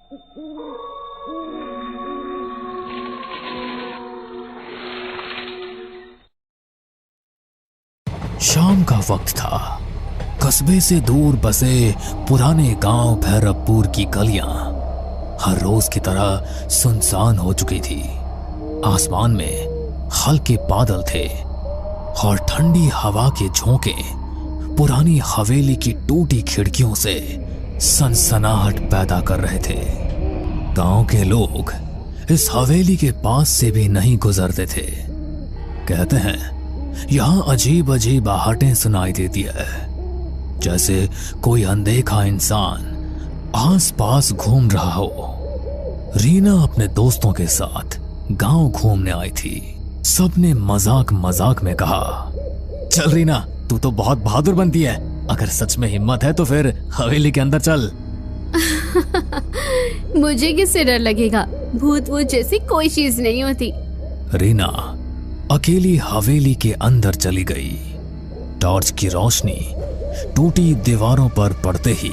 शाम का वक्त था। कस्बे से दूर बसे पुराने गांव भैरवपुर की गलियां हर रोज की तरह सुनसान हो चुकी थी। आसमान में हल्के बादल थे और ठंडी हवा के झोंके पुरानी हवेली की टूटी खिड़कियों से सनसनाहट पैदा कर रहे थे। गांव के लोग इस हवेली के पास से भी नहीं गुजरते थे। कहते हैं यहां अजीब अजीब आहटें सुनाई देती है, जैसे कोई अनदेखा इंसान आस पास घूम रहा हो। रीना अपने दोस्तों के साथ गांव घूमने आई थी। सबने मजाक मजाक में कहा, चल रीना, तू तो बहुत बहादुर बनती है। अगर सच में हिम्मत है तो फिर हवेली के अंदर चल। मुझे किससे डर लगेगा? भूत वूत जैसी कोई चीज नहीं होती। रीना अकेली हवेली के अंदर चली गई। टॉर्च की रोशनी टूटी दीवारों पर पड़ते ही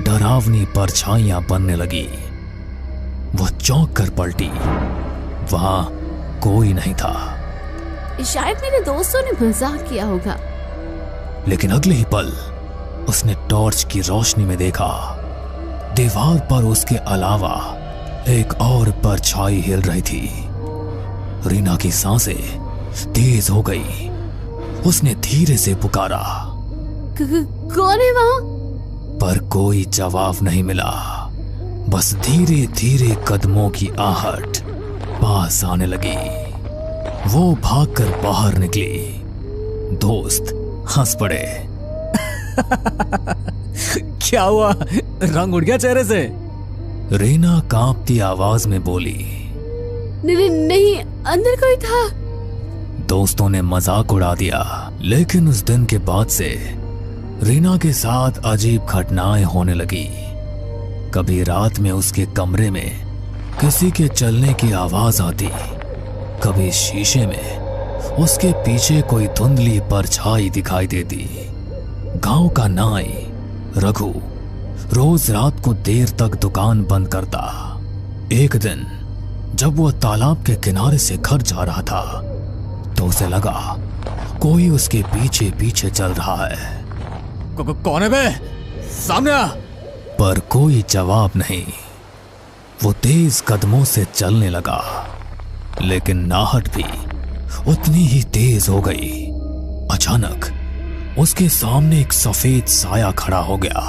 डरावनी परछाइयां बनने लगी। वो चौंक कर पलटी। वहां कोई नहीं था। शायद मेरे दोस्तों ने मजाक किया होगा। लेकिन अगले ही पल उसने टॉर्च की रोशनी में देखा, दीवार पर उसके अलावा एक और परछाई हिल रही थी। रीना की सांसें तेज हो गई। उसने धीरे से पुकारा, कौन है वहां? पर कोई जवाब नहीं मिला। बस धीरे धीरे कदमों की आहट पास आने लगी। वो भागकर बाहर निकली। दोस्त हंस पड़े। क्या हुआ? रंग उड़ गया चेहरे से? रीना कांपती आवाज में बोली, नहीं, अंदर कोई था। दोस्तों ने मजाक उड़ा दिया। लेकिन उस दिन के बाद से रीना के साथ अजीब घटनाएं होने लगी। कभी रात में उसके कमरे में किसी के चलने की आवाज आती, कभी शीशे में उसके पीछे कोई धुंधली परछाई दिखाई देती। गांव का नाई रघु रोज रात को देर तक दुकान बंद करता। एक दिन जब वह तालाब के किनारे से घर जा रहा था तो उसे लगा कोई उसके पीछे पीछे चल रहा है। कौन है बे? सामने आ। पर कोई जवाब नहीं। वो तेज कदमों से चलने लगा, लेकिन नाहट भी उतनी ही तेज हो गई। अचानक उसके सामने एक सफेद साया खड़ा हो गया।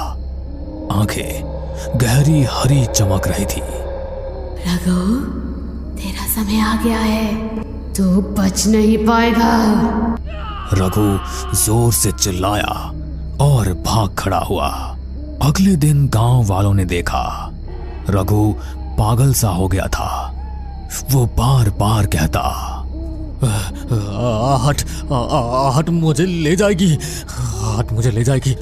आंखें गहरी हरी चमक रही थी। रघु, तेरा समय आ गया है, तू बच नहीं पाएगा। रघु जोर से चिल्लाया और भाग खड़ा हुआ। अगले दिन गांव वालों ने देखा रघु पागल सा हो गया था। वो बार बार कहता, आहट मुझे ले जाएगी, आहट मुझे ले जाएगी।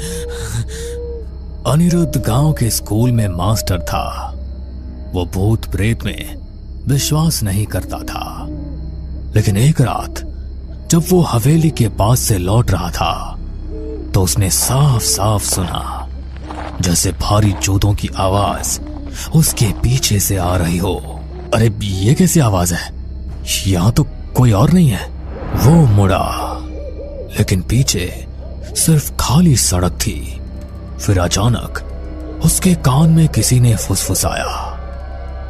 अनिरुद्ध गांव के स्कूल में मास्टर था। वो भूत प्रेत में विश्वास नहीं करता था। लेकिन एक रात जब वो हवेली के पास से लौट रहा था तो उसने साफ साफ सुना जैसे भारी जूतों की आवाज उसके पीछे से आ रही हो। अरे ये कैसी आवाज है? यहां तो कोई और नहीं है। वो मुड़ा, लेकिन पीछे सिर्फ खाली सड़क थी। फिर अचानक उसके कान में किसी ने फुसफुसाया,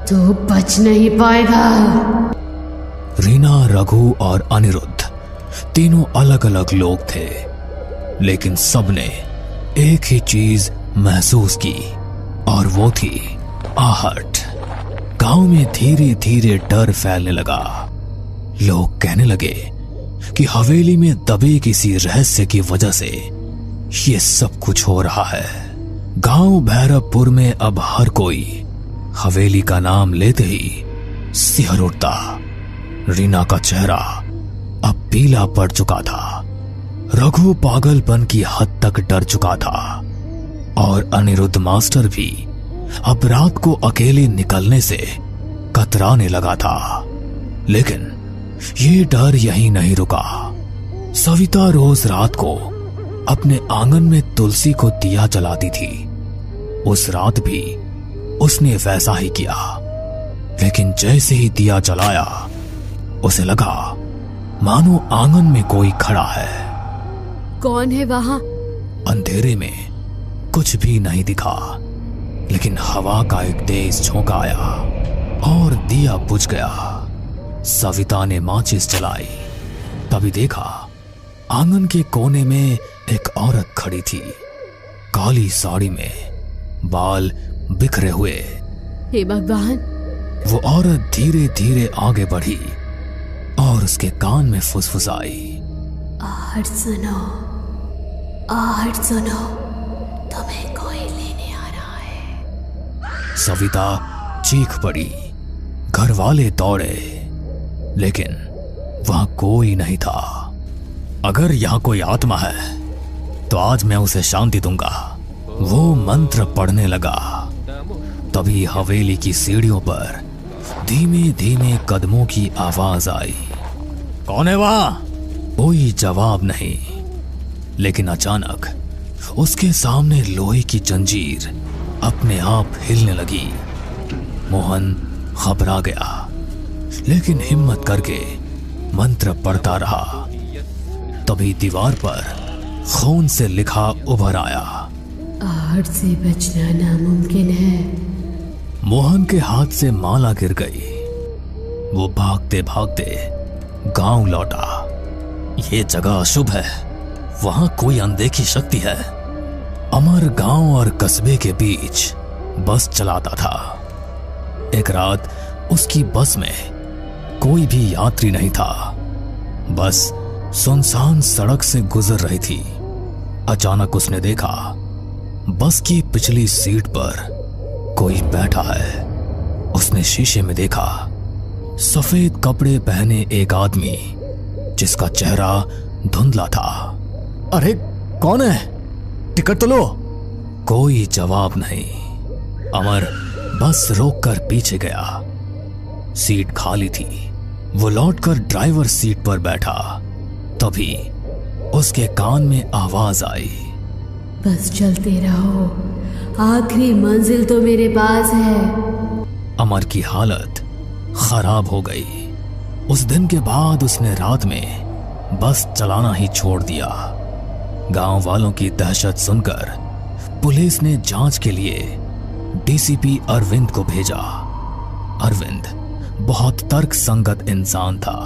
तू बच नहीं पाएगा। रीना, रघु और अनिरुद्ध तीनों अलग अलग लोग थे, लेकिन सबने एक ही चीज महसूस की और वो थी आहट। गांव में धीरे धीरे डर फैलने लगा। लोग कहने लगे कि हवेली में दबे किसी रहस्य की वजह से ये सब कुछ हो रहा है। गांव भैरवपुर में अब हर कोई हवेली का नाम लेते ही सिहर उठता। रीना का चेहरा अब पीला पड़ चुका था। रघु पागलपन की हद तक डर चुका था और अनिरुद्ध मास्टर भी अब रात को अकेले निकलने से कतराने लगा था। लेकिन ये डर यहीं नहीं रुका। सविता रोज रात को अपने आंगन में तुलसी को दिया जलाती थी। उस रात भी उसने वैसा ही किया, लेकिन जैसे ही दिया जलाया उसे लगा मानो आंगन में कोई खड़ा है। कौन है वहां? अंधेरे में कुछ भी नहीं दिखा, लेकिन हवा का एक तेज झोंका आया और दिया बुझ गया। सविता ने माचिस जलाई, तभी देखा आंगन के कोने में एक औरत खड़ी थी, काली साड़ी में, बाल बिखरे हुए। हे भगवान! वो औरत धीरे धीरे आगे बढ़ी और उसके कान में फुसफुसाई, आहट सुनो, आहट सुनो, तुम्हें कोई लेने आ रहा है। सविता चीख पड़ी। घर वाले दौड़े, लेकिन वहां कोई नहीं था। अगर यहां कोई आत्मा है तो आज मैं उसे शांति दूंगा, वो मंत्र पढ़ने लगा। तभी हवेली की सीढ़ियों पर धीमे धीमे कदमों की आवाज आई। कौन है वहां? कोई जवाब नहीं, लेकिन अचानक उसके सामने लोहे की जंजीर अपने आप हिलने लगी। मोहन घबरा गया, लेकिन हिम्मत करके मंत्र पढ़ता रहा। तभी दीवार पर खून से लिखा उभर आया, आहट से बचना नामुमकिन है। मोहन के हाथ से माला गिर गई। वो भागते भागते गांव लौटा। ये जगह अशुभ है, वहां कोई अनदेखी शक्ति है। अमर गांव और कस्बे के बीच बस चलाता था। एक रात उसकी बस में कोई भी यात्री नहीं था। बस सुनसान सड़क से गुजर रही थी। अचानक उसने देखा बस की पिछली सीट पर कोई बैठा है। उसने शीशे में देखा सफेद कपड़े पहने एक आदमी, जिसका चेहरा धुंधला था। अरे कौन है? टिकट तो लो। कोई जवाब नहीं। अमर बस रोककर पीछे गया। सीट खाली थी। वो लौटकर ड्राइवर सीट पर बैठा। तभी उसके कान में आवाज आई, बस चलते रहो, आखिरी मंजिल तो मेरे पास है। अमर की हालत खराब हो गई। उस दिन के बाद उसने रात में बस चलाना ही छोड़ दिया। गांव वालों की दहशत सुनकर पुलिस ने जांच के लिए डीसीपी अरविंद को भेजा। अरविंद बहुत तर्कसंगत इंसान था।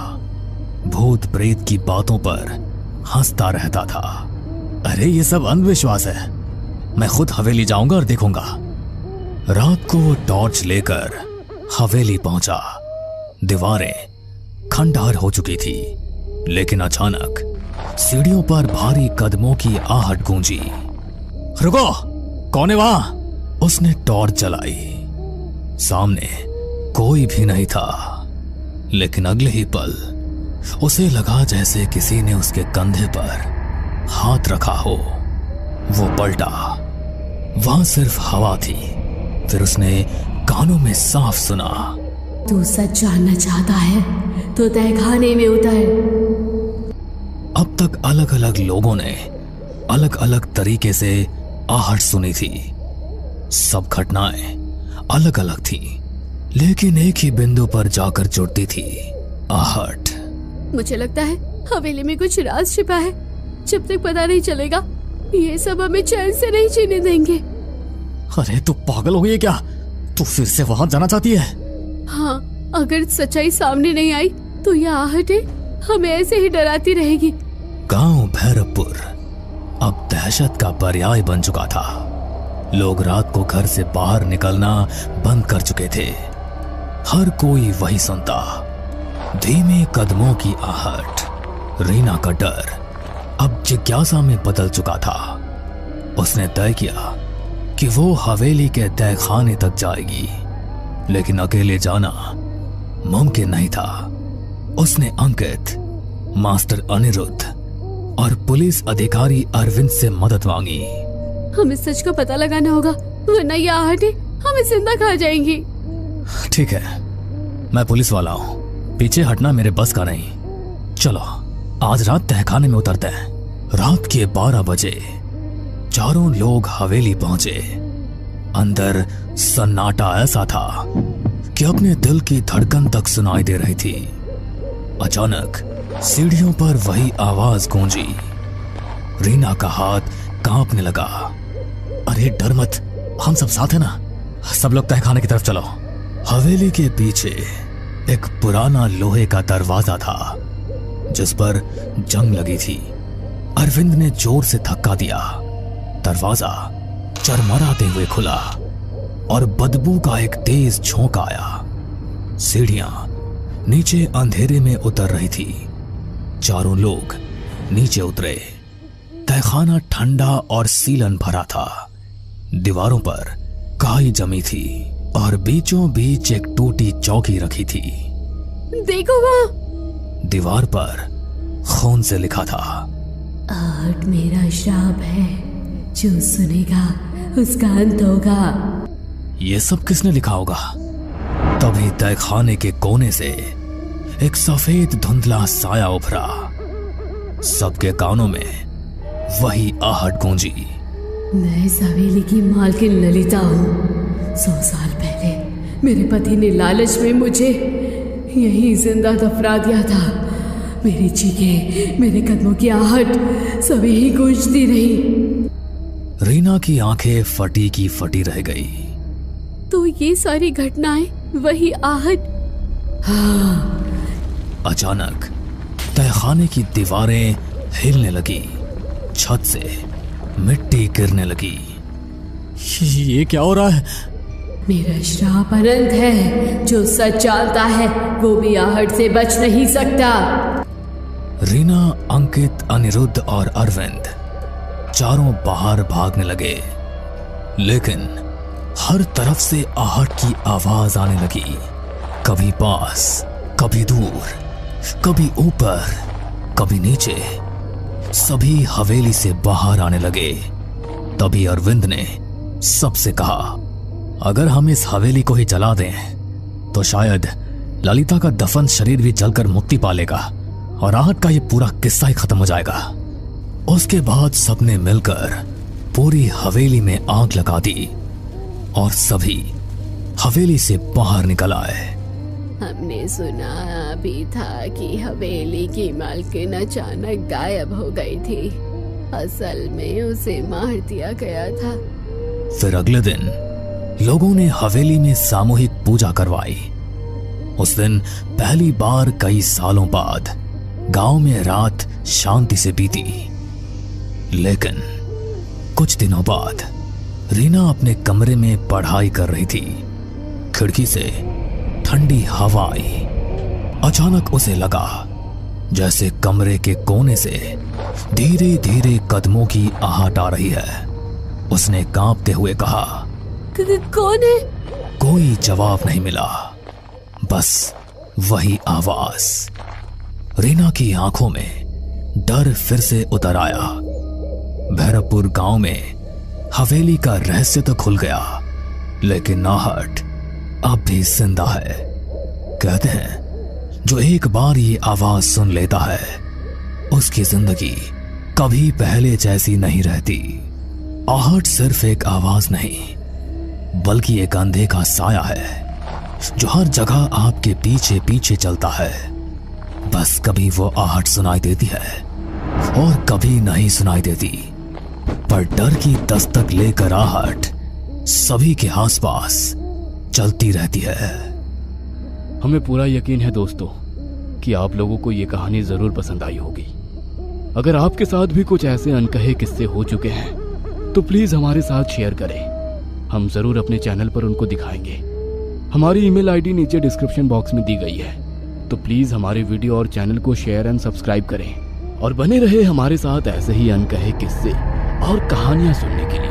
भूत प्रेत की बातों पर हंसता रहता था। अरे ये सब अंधविश्वास है, मैं खुद हवेली जाऊंगा और देखूंगा। रात को वो टॉर्च लेकर हवेली पहुंचा। दीवारें खंडहर हो चुकी थी, लेकिन अचानक सीढ़ियों पर भारी कदमों की आहट गूंजी। रुको, कौन है वहां? उसने टॉर्च जलाई। सामने कोई भी नहीं था, लेकिन अगले ही पल उसे लगा जैसे किसी ने उसके कंधे पर हाथ रखा हो। वो पलटा, वहां सिर्फ हवा थी। फिर उसने कानों में साफ सुना, तू सच जानना चाहता है तो तहखाने में उतर। अब तक अलग अलग लोगों ने अलग अलग तरीके से आहट सुनी थी। सब घटनाएं अलग अलग थी, लेकिन एक ही बिंदु पर जाकर जुड़ती थी, आहट। मुझे लगता है हवेली में कुछ राज छिपा है। जब तक पता नहीं चलेगा, ये सब हमें चैन से नहीं जीने देंगे। अरे तू पागल हो गई है क्या? तू फिर से वहां जाना चाहती है? हाँ, अगर सच्चाई सामने नहीं आई तो यह आहटें हमें ऐसे ही डराती रहेगी। गांव भैरवपुर अब दहशत का पर्याय बन चुका था। लोग रात को घर से बाहर निकलना बंद कर चुके थे। हर कोई वही सुनता, धीमे कदमों की आहट। रीना का डर अब जिज्ञासा में बदल चुका था। उसने तय किया कि वो हवेली के तहखाने तक जाएगी, लेकिन अकेले जाना मुमकिन नहीं था। उसने अंकित, मास्टर अनिरुद्ध और पुलिस अधिकारी अरविंद से मदद मांगी। हमें सच का पता लगाना होगा, वरना ये आहटें हमें जिंदा खा जाएंगी। ठीक है, मैं पुलिस वाला हूँ, पीछे हटना मेरे बस का नहीं। चलो आज रात तहखाने में उतरते हैं। रात के 12 बजे चारों लोग हवेली पहुंचे। अंदर सन्नाटा ऐसा था कि अपने दिल की धड़कन तक सुनाई दे रही थी। अचानक सीढ़ियों पर वही आवाज गूंजी। रीना का हाथ कांपने लगा। अरे डर मत, हम सब साथ हैं ना, सब लोग तहखाने की तरफ चलो। हवेली के पीछे एक पुराना लोहे का दरवाजा था जिस पर जंग लगी थी। अरविंद ने जोर से धक्का दिया। दरवाजा चरमराते हुए खुला और बदबू का एक तेज झोंका आया। सीढ़ियां नीचे अंधेरे में उतर रही थी। चारों लोग नीचे उतरे। तहखाना ठंडा और सीलन भरा था। दीवारों पर काई जमी थी और बीचों बीच एक टूटी चौकी रखी थी। देखो वहाँ। दीवार पर खून से लिखा था, आहट मेरा श्राप है, जो सुनेगा उसका अंत होगा। ये सब किसने लिखा होगा? तभी तहखाने के कोने से एक सफेद धुंधला साया उभरा। सबके कानों में वही आहट गूंजी। मैं इस हवेली की मालकिन ललिता हूँ। 100 साल पहले मेरे पति ने लालच में मुझे यहीं जिंदा दफना दिया था। मेरी चीखें, मेरे कदमों की आहट सब यही गूंजती रही। रीना की आंखें फटी की फटी रह गई। तो ये सारी घटनाएं वही आहट? हाँ। अचानक तहखाने की दीवारें हिलने लगी। छत से मिट्टी गिरने लगी। ये क्या हो रहा है? मेरा श्राप अनंत है। जो सच जानता है वो भी आहट से बच नहीं सकता। रीना, अंकित, अनिरुद्ध और अरविंद चारों बाहर भागने लगे, लेकिन हर तरफ से आहट की आवाज आने लगी। कभी पास, कभी दूर, कभी ऊपर, कभी नीचे। सभी हवेली से बाहर आने लगे। तभी अरविंद ने सबसे कहा, अगर हम इस हवेली को ही जला दें तो शायद ललिता का दफन शरीर भी जलकर मुक्ति पा लेगा और आहट का ये पूरा किस्सा ही खत्म हो जाएगा। उसके बाद सबने मिलकर पूरी हवेली में आग लगा दी और सभी हवेली से बाहर निकल आए। हमने सुना भी था कि हवेली की मालकिन अचानक गायब हो गई थी। असल में उसे मार दिया गया था। फिर अगले दिन लोगों ने हवेली में सामूहिक पूजा करवाई। उस दिन पहली बार कई सालों बाद गांव में रात शांति से बीती। लेकिन कुछ दिनों बाद रीना अपने कमरे में पढ़ाई कर रही थी। खिड़की से ठंडी हवा आई। अचानक उसे लगा जैसे कमरे के कोने से धीरे धीरे कदमों की आहट आ रही है। उसने कांपते हुए कहा, कौन है? कोई जवाब नहीं मिला, बस वही आवाज। रीना की आंखों में डर फिर से उतर आया। भैरवपुर गांव में हवेली का रहस्य तो खुल गया, लेकिन आहट अब भी जिंदा है। कहते हैं जो एक बार ये आवाज सुन लेता है उसकी जिंदगी कभी पहले जैसी नहीं रहती। आहट सिर्फ एक आवाज नहीं बल्कि एक अंधे का साया है जो हर जगह आपके पीछे पीछे चलता है। बस कभी वो आहट सुनाई देती है और कभी नहीं सुनाई देती, पर डर की दस्तक लेकर आहट सभी के आसपास चलती रहती है। हमें पूरा यकीन है दोस्तों कि आप लोगों को ये कहानी जरूर पसंद आई होगी। अगर आपके साथ भी कुछ ऐसे अनकहे किस्से हो चुके हैं तो प्लीज हमारे साथ शेयर करें। हम जरूर अपने चैनल पर उनको दिखाएंगे। हमारी ईमेल आईडी नीचे डिस्क्रिप्शन बॉक्स में दी गई है, तो प्लीज हमारे वीडियो और चैनल को शेयर एंड सब्सक्राइब करें और बने रहे हमारे साथ ऐसे ही अनकहे किस्से और कहानियां सुनने के लिए।